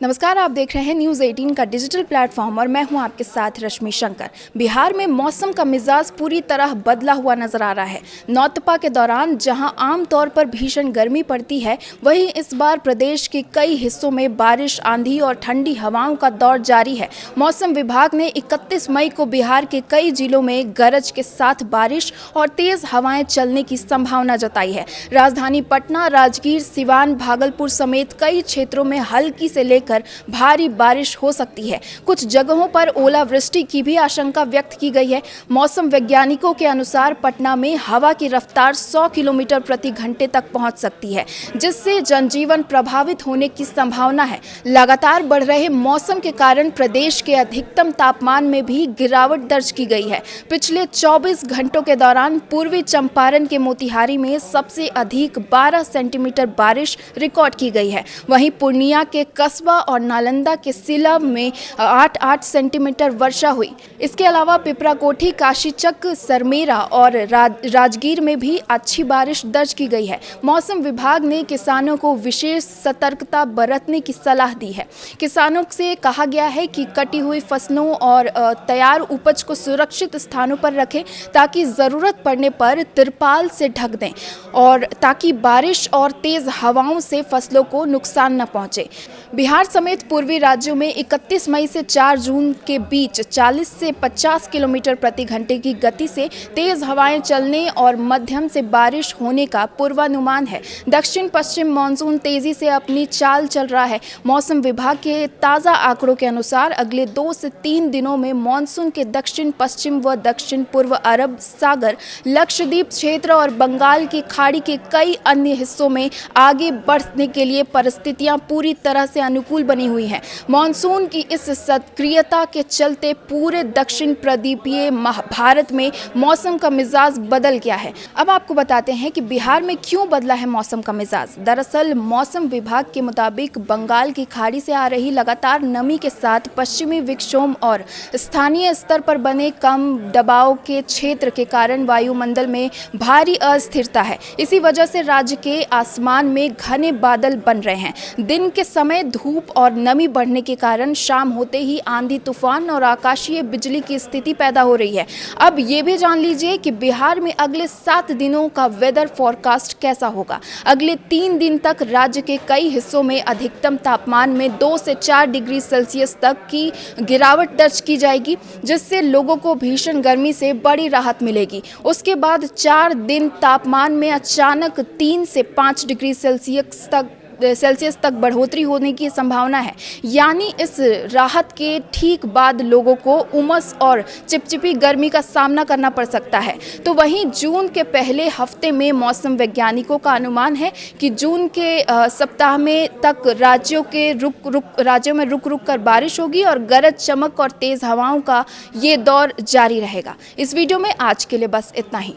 नमस्कार, आप देख रहे हैं न्यूज़ 18 का डिजिटल प्लेटफॉर्म और मैं हूं आपके साथ रश्मि शंकर। बिहार में मौसम का मिजाज पूरी तरह बदला हुआ नजर आ रहा है। नौतपा के दौरान जहां आमतौर पर भीषण गर्मी पड़ती है, वहीं इस बार प्रदेश के कई हिस्सों में बारिश, आंधी और ठंडी हवाओं का दौर जारी है। मौसम विभाग ने 31 मई को बिहार के कई जिलों में गरज के साथ बारिश और तेज हवाएं चलने की संभावना जताई है। राजधानी पटना, राजगीर, सिवान, भागलपुर समेत कई क्षेत्रों में हल्की से लेकर भारी बारिश हो सकती है। कुछ जगहों पर ओलावृष्टि की भी आशंका व्यक्त की गई है। मौसम वैज्ञानिकों के अनुसार पटना में हवा की रफ्तार 100 किलोमीटर प्रति घंटे तक पहुंच सकती है, जिससे जनजीवन प्रभावित होने की संभावना है। लगातार बढ़ रहे मौसम के कारण प्रदेश के अधिकतम तापमान में भी गिरावट दर्ज की गई है। पिछले 24 घंटों के दौरान पूर्वी चंपारण के मोतिहारी में सबसे अधिक 12 सेंटीमीटर बारिश रिकॉर्ड की गई है। वहीं पूर्णिया के कस्बा और नालंदा के सिला में 8-8 सेंटीमीटर वर्षा हुई। इसके अलावा पिपराकोठी, काशीचक, सरमेरा और राजगीर में भी अच्छी बारिश दर्ज की गई है। मौसम विभाग ने किसानों को विशेष सतर्कता बरतने की सलाह दी है। किसानों से कहा गया है कि कटी हुई फसलों और तैयार उपज को सुरक्षित स्थानों पर रखें, ताकि ज़रूरत पड़ने पर तिरपाल से ढक दें और ताकि बारिश और तेज़ हवाओं से फसलों को नुकसान न पहुंचे। बिहार समेत पूर्वी राज्यों में 31 मई से 4 जून के बीच 40 से 50 किलोमीटर प्रति घंटे की गति से तेज हवाएं चलने और मध्यम से बारिश होने का पूर्वानुमान है। दक्षिण पश्चिम मानसून तेजी से अपनी चाल चल रहा है। मौसम विभाग के ताज़ा आंकड़ों के अनुसार अगले 2 से 3 दिनों में मानसून के दक्षिण पश्चिम व दक्षिण पूर्व अरब सागर, लक्षद्वीप क्षेत्र और बंगाल की खाड़ी के कई अन्य हिस्सों में आगे बढ़ने के लिए परिस्थितियां पूरी तरह से अनुकूल बनी हुई है। मानसून की इस सक्रियता के चलते पूरे दक्षिण प्रद्वीपीय भारत में मौसम का मिजाज बदल गया है। अब आपको बताते हैं कि बिहार में क्यों बदला है मौसम का मिजाज। दरअसल मौसम विभाग के मुताबिक बंगाल की खाड़ी से आ रही लगातार नमी के साथ पश्चिमी विक्षोभ और स्थानीय स्तर पर बने कम दबाव के क्षेत्र के कारण वायुमंडल में भारी अस्थिरता है। इसी वजह से राज्य के आसमान में घने बादल बन रहे हैं। दिन के समय धूप और नमी बढ़ने के कारण शाम होते ही आंधी, तूफान और आकाशीय बिजली की स्थिति पैदा हो रही है। अब ये भी जान लीजिए कि बिहार में अगले 7 दिनों का वेदर फोरकास्ट कैसा होगा। अगले 3 दिन तक राज्य के कई हिस्सों में अधिकतम तापमान में 2 से 4 डिग्री सेल्सियस तक की गिरावट दर्ज की जाएगी, जिससे लोगों को भीषण गर्मी से बड़ी राहत मिलेगी। उसके बाद 4 दिन तापमान में अचानक 3 से 5 डिग्री सेल्सियस तक बढ़ोतरी होने की संभावना है। यानी इस राहत के ठीक बाद लोगों को उमस और चिपचिपी गर्मी का सामना करना पड़ सकता है। तो वहीं जून के पहले हफ्ते में मौसम वैज्ञानिकों का अनुमान है कि जून के सप्ताह में तक राज्यों में रुक रुक कर बारिश होगी और गरज, चमक और तेज हवाओं का ये दौर जारी रहेगा। इस वीडियो में आज के लिए बस इतना ही।